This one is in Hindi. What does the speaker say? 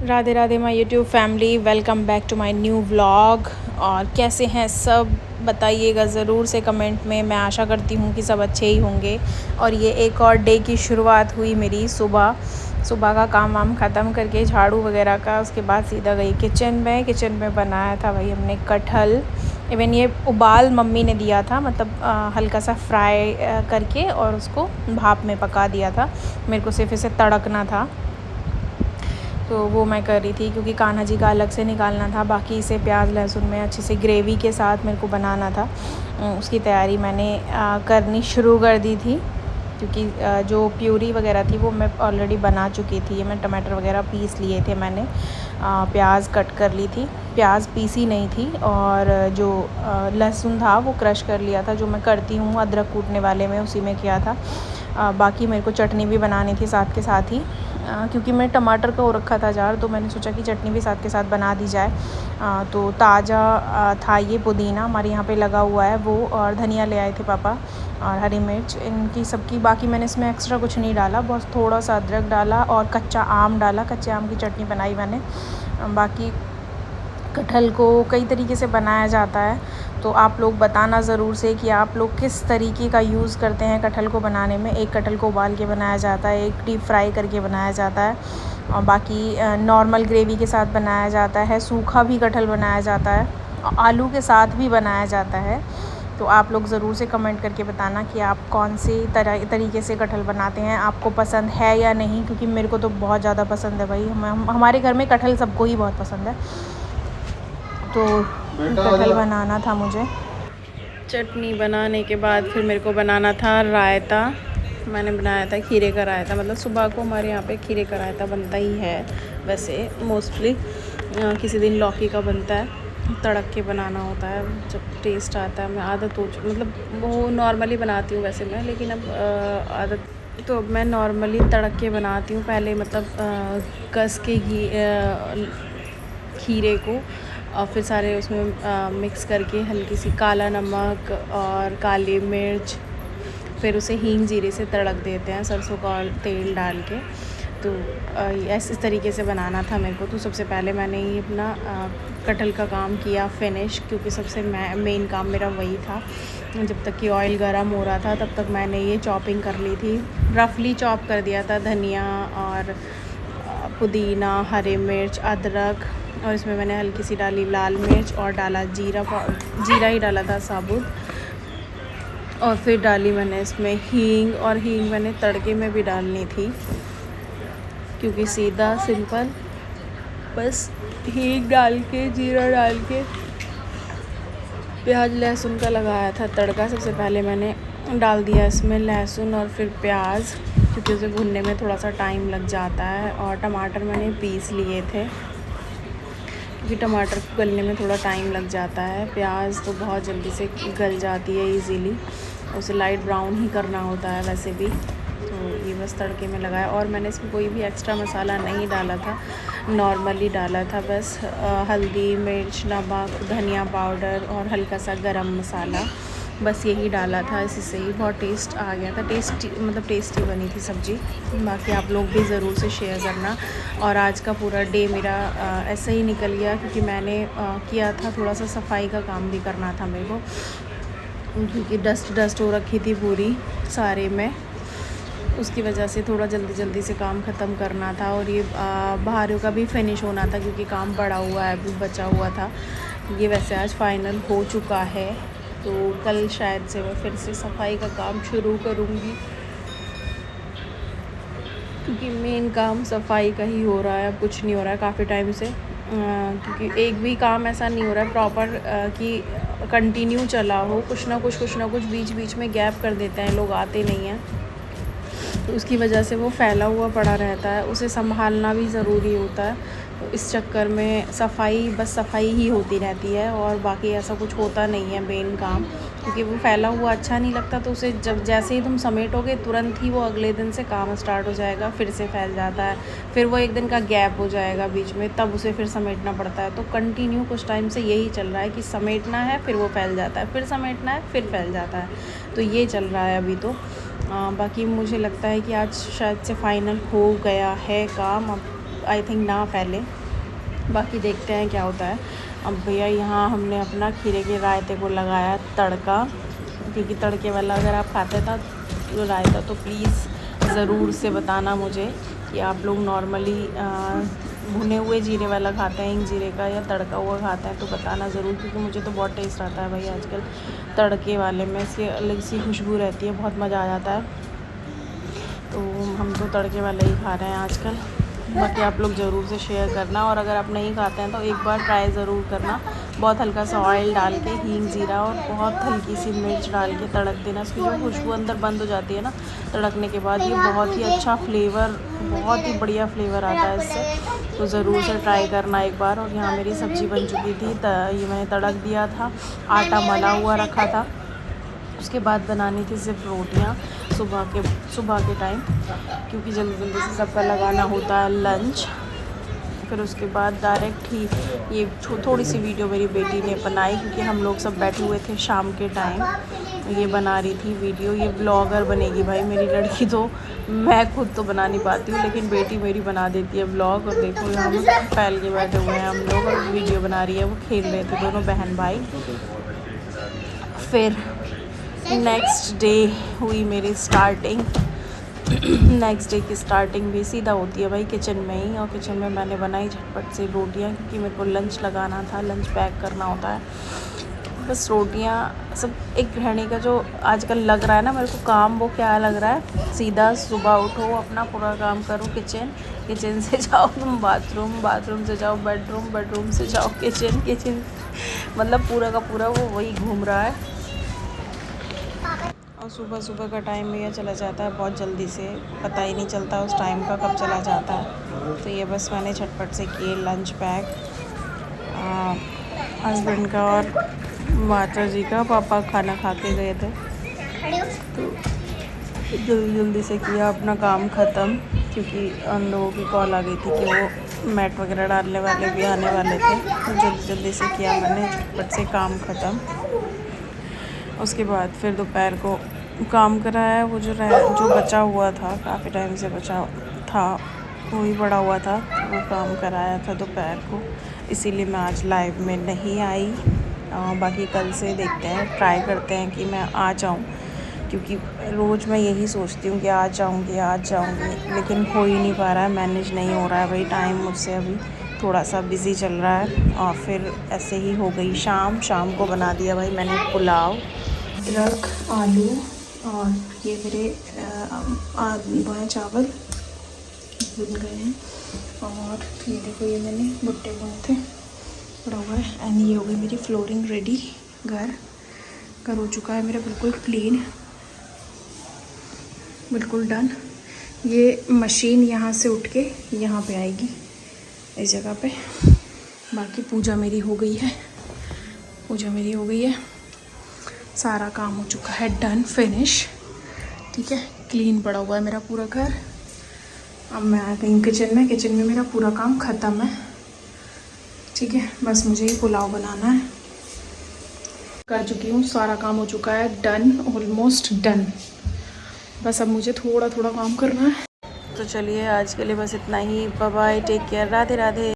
Radhe Radhe my YouTube family, welcome back to my new vlog. और कैसे हैं सब, बताइएगा ज़रूर से कमेंट में। मैं आशा करती हूँ कि सब अच्छे ही होंगे। और ये एक और डे की शुरुआत हुई मेरी सुबह का काम वाम ख़त्म करके झाड़ू वगैरह का। उसके बाद सीधा गई किचन में बनाया था भाई हमने कटहल। इवन ये उबाल मम्मी ने दिया था, मतलब हल्का सा फ्राई करके और उसको भाप में पका दिया था। मेरे को सिर्फ इसे तड़कना था, तो वो मैं कर रही थी क्योंकि कान्हा जी का अलग से निकालना था। बाकी इसे प्याज लहसुन में अच्छे से ग्रेवी के साथ मेरे को बनाना था। उसकी तैयारी मैंने करनी शुरू कर दी थी, क्योंकि जो प्यूरी वगैरह थी वो मैं ऑलरेडी बना चुकी थी। मैं टमाटर वगैरह पीस लिए थे मैंने, प्याज कट कर ली थी। प्याज पीसी नहीं थी, और जो लहसुन था वो क्रश कर लिया था, जो मैं करती हूँ अदरक कूटने वाले में, उसी में किया था। बाकी मेरे को चटनी भी बनानी थी साथ के साथ ही, क्योंकि मैं टमाटर का हो रखा था जार, तो मैंने सोचा कि चटनी भी साथ के साथ बना दी जाए। तो ताज़ा था ये पुदीना हमारे यहाँ पे लगा हुआ है वो, और धनिया ले आए थे पापा, और हरी मिर्च इनकी सबकी। बाकी मैंने इसमें एक्स्ट्रा कुछ नहीं डाला, बस थोड़ा सा अदरक डाला और कच्चा आम डाला। कच्चे आम की चटनी बनाई मैंने। बाकी कटहल को कई तरीके से बनाया जाता है, तो आप लोग बताना ज़रूर से कि आप लोग किस तरीके का यूज़ करते हैं कटहल को बनाने में। एक कटहल को उबाल के बनाया जाता है, एक डीप फ्राई करके बनाया जाता है, और बाकी नॉर्मल ग्रेवी के साथ बनाया जाता है। सूखा भी कटहल बनाया जाता है, आलू के साथ भी बनाया जाता है। तो आप लोग ज़रूर से कमेंट करके बताना कि आप कौन से तरीके से कटहल बनाते हैं, आपको पसंद है या नहीं, क्योंकि मेरे को तो बहुत ज़्यादा पसंद है भाई। हमारे घर में कटहल सबको ही बहुत पसंद है, तो कटहल बनाना था मुझे। चटनी बनाने के बाद फिर मेरे को बनाना था रायता। मैंने बनाया था खीरे का रायता, मतलब सुबह को हमारे यहाँ पे खीरे का रायता बनता ही है वैसे मोस्टली। किसी दिन लौकी का बनता है, तड़क के बनाना होता है जब टेस्ट आता है। मैं आदत हो मतलब वो नॉर्मली बनाती हूँ वैसे मैं, लेकिन अब आदत, तो अब मैं नॉर्मली तड़क के बनाती हूँ पहले, मतलब कस के खीरे को, और फिर सारे उसमें मिक्स करके हल्की सी काला नमक और काली मिर्च, फिर उसे हींग जीरे से तड़क देते हैं सरसों का तेल डाल के। तो इस तरीके से बनाना था मेरे को। तो सबसे पहले मैंने ये अपना कटहल का काम किया फिनिश, क्योंकि सबसे मेन काम मेरा वही था। जब तक कि ऑयल गर्म हो रहा था तब तक मैंने ये चॉपिंग कर ली थी, रफली चॉप कर दिया था धनिया और पुदीना, हरी मिर्च, अदरक, और इसमें मैंने हल्की सी डाली लाल मिर्च और डाला जीरा ही डाला था साबुत। और फिर डाली मैंने इसमें हींग, और हींग मैंने तड़के में भी डालनी थी, क्योंकि सीधा सिंपल बस हींग डाल के जीरा डाल के प्याज लहसुन का लगाया था तड़का। सबसे पहले मैंने डाल दिया इसमें लहसुन और फिर प्याज, क्योंकि उसे भुनने में थोड़ा सा टाइम लग जाता है। और टमाटर मैंने पीस लिए थे, क्योंकि टमाटर को गलने में थोड़ा टाइम लग जाता है। प्याज तो बहुत जल्दी से गल जाती है इजीली, उसे लाइट ब्राउन ही करना होता है वैसे भी। तो ये बस तड़के में लगाया, और मैंने इसमें कोई भी एक्स्ट्रा मसाला नहीं डाला था, नॉर्मली डाला था बस हल्दी, मिर्च, नमक, धनिया पाउडर और हल्का सा गरम मसाला, बस यही डाला था। इसी से ही बहुत टेस्ट आ गया था, टेस्टी बनी थी सब्ज़ी। बाकी आप लोग भी ज़रूर से शेयर करना। और आज का पूरा डे मेरा ऐसा ही निकल गया, क्योंकि मैंने किया था थोड़ा सा सफाई का काम भी करना था मेरे को, क्योंकि डस्ट हो रखी थी पूरी सारे में। उसकी वजह से थोड़ा जल्दी से काम ख़त्म करना था, और ये बाहरों का भी फिनिश होना था, क्योंकि काम पड़ा हुआ है, अभी बचा हुआ था। ये वैसे आज फाइनल हो चुका है, तो कल शायद से मैं फिर से सफाई का काम शुरू करूँगी, क्योंकि मेन काम सफाई का ही हो रहा है, अब कुछ नहीं हो रहा है काफ़ी टाइम से। क्योंकि एक भी काम ऐसा नहीं हो रहा है प्रॉपर कि कंटिन्यू चला हो, कुछ ना कुछ बीच में गैप कर देते हैं, लोग आते नहीं हैं, तो उसकी वजह से वो फैला हुआ पड़ा रहता है, उसे संभालना भी ज़रूरी होता है। तो इस चक्कर में सफाई ही होती रहती है, और बाकी ऐसा कुछ होता नहीं है मेन काम, क्योंकि वो फैला हुआ अच्छा नहीं लगता। तो उसे जब जैसे ही तुम समेटोगे तुरंत ही वो अगले दिन से काम स्टार्ट हो जाएगा, फिर से फैल जाता है, फिर वो एक दिन का गैप हो जाएगा बीच में, तब उसे फिर समेटना पड़ता है। तो कंटिन्यू कुछ टाइम से यही चल रहा है कि समेटना है, फिर वो फैल जाता है, फिर समेटना है, फिर फैल जाता है, तो ये चल रहा है अभी तो। बाकी मुझे लगता है कि आज शायद से फाइनल हो गया है काम। अब आई थिंक ना फैले। बाकी देखते हैं क्या होता है। अब भैया यहाँ हमने अपना खीरे के रायते को लगाया तड़का, क्योंकि तड़के वाला अगर आप खाते था तो रायता तो प्लीज़ ज़रूर से बताना मुझे कि आप लोग नॉर्मली भुने हुए जीरे वाला खाते हैं, हिंग जीरे का, या तड़का हुआ खाते हैं, तो बताना ज़रूर, क्योंकि मुझे तो बहुत टेस्ट आता है भाई आजकल तड़के वाले में। इसकी अलग सी खुशबू रहती है, बहुत मज़ा आ जाता है। तो हम तो तड़के वाले ही खा रहे हैं आजकल। बाकी आप लोग ज़रूर से शेयर करना, और अगर आप नहीं खाते हैं तो एक बार ट्राई ज़रूर करना। बहुत हल्का सा ऑयल डाल के हींग जीरा और बहुत हल्की सी मिर्च डाल के तड़क देना। इसकी जो खुशबू अंदर बंद हो जाती है ना तड़कने के बाद, ये बहुत ही अच्छा फ्लेवर, बहुत ही बढ़िया फ्लेवर आता है इससे। तो ज़रूर से ट्राई करना एक बार। और यहाँ मेरी सब्ज़ी बन चुकी थी, ये मैंने तड़क दिया था, आटा मला हुआ रखा था। उसके बाद बनानी थी सिर्फ रोटियाँ सुबह के टाइम, क्योंकि जल्दी जल्दी से सबका लगाना होता है लंच। फिर उसके बाद डायरेक्ट ही ये थोड़ी सी वीडियो मेरी बेटी ने बनाई, क्योंकि हम लोग सब बैठे हुए थे शाम के टाइम। ये बना रही थी वीडियो। ये ब्लॉगर बनेगी भाई मेरी लड़की तो। मैं खुद तो बना नहीं पाती हूँ, लेकिन बेटी मेरी बना देती है ब्लॉग। और देखो हम फैल के बैठे हुए हैं हम लोग, और वीडियो बना रही है। वो खेल रहे थे दोनों बहन भाई। फिर नेक्स्ट डे हुई मेरी स्टार्टिंग। नेक्स्ट डे की स्टार्टिंग भी सीधा होती है भाई किचन में ही। और किचन में मैंने बनाई झटपट से रोटियां, क्योंकि मेरे को लंच लगाना था, लंच पैक करना होता है। बस रोटियां सब एक गृहिणी का जो आजकल लग रहा है ना मेरे को काम, वो क्या लग रहा है, सीधा सुबह उठो, अपना पूरा काम करो, किचन से जाओ तुम बाथरूम से जाओ बेडरूम से जाओ किचन, मतलब पूरा का पूरा वो वही घूम रहा है। और सुबह का टाइम भैया चला जाता है बहुत जल्दी से, पता ही नहीं चलता उस टाइम का कब चला जाता है। तो ये बस मैंने झटपट से किए लंच पैक, हस्बैंड का और माता जी का। पापा खाना खा के गए थे, तो जल्दी से किया अपना काम ख़त्म, क्योंकि उन लोगों की कॉल आ गई थी कि वो मैट वगैरह डालने वाले भी आने वाले थे। तो जल्दी से किया मैंने, झटपट से काम ख़त्म। उसके बाद फिर दोपहर को काम कराया। वो जो बचा हुआ था, काफ़ी टाइम से बचा था, वही पड़ा हुआ था, वो काम कराया था दोपहर को। इसीलिए मैं आज लाइव में नहीं आई। बाकी कल से देखते हैं, ट्राई करते हैं कि मैं आ जाऊं, क्योंकि रोज़ मैं यही सोचती हूँ कि आ जाऊँगी, लेकिन हो ही नहीं पा रहा है, मैनेज नहीं हो रहा है भाई। टाइम मुझसे अभी थोड़ा सा बिज़ी चल रहा है। और फिर ऐसे ही हो गई शाम को बना दिया भाई मैंने पुलाव, अदरक, आलू, और ये मेरे बुने चावल भुन गए हैं। और ये देखो, ये मैंने भुट्टे बुने थे, पड़ा हुआ है। एंड ये हो गई मेरी फ्लोरिंग रेडी। घर हो चुका है मेरा बिल्कुल क्लीन, बिल्कुल डन। ये मशीन यहाँ से उठ के यहाँ पे आएगी, इस जगह पे। बाकी पूजा मेरी हो गई है, सारा काम हो चुका है, डन फिनिश। ठीक है, क्लीन पड़ा हुआ है मेरा पूरा घर। अब मैं आ गई किचन में मेरा पूरा काम ख़त्म है। ठीक है, बस मुझे ही पुलाव बनाना है। कर चुकी हूँ, सारा काम हो चुका है, डन, ऑलमोस्ट डन। बस अब मुझे थोड़ा काम करना है। तो चलिए आज के लिए बस इतना ही। Bye bye, take care, Radhe Radhe.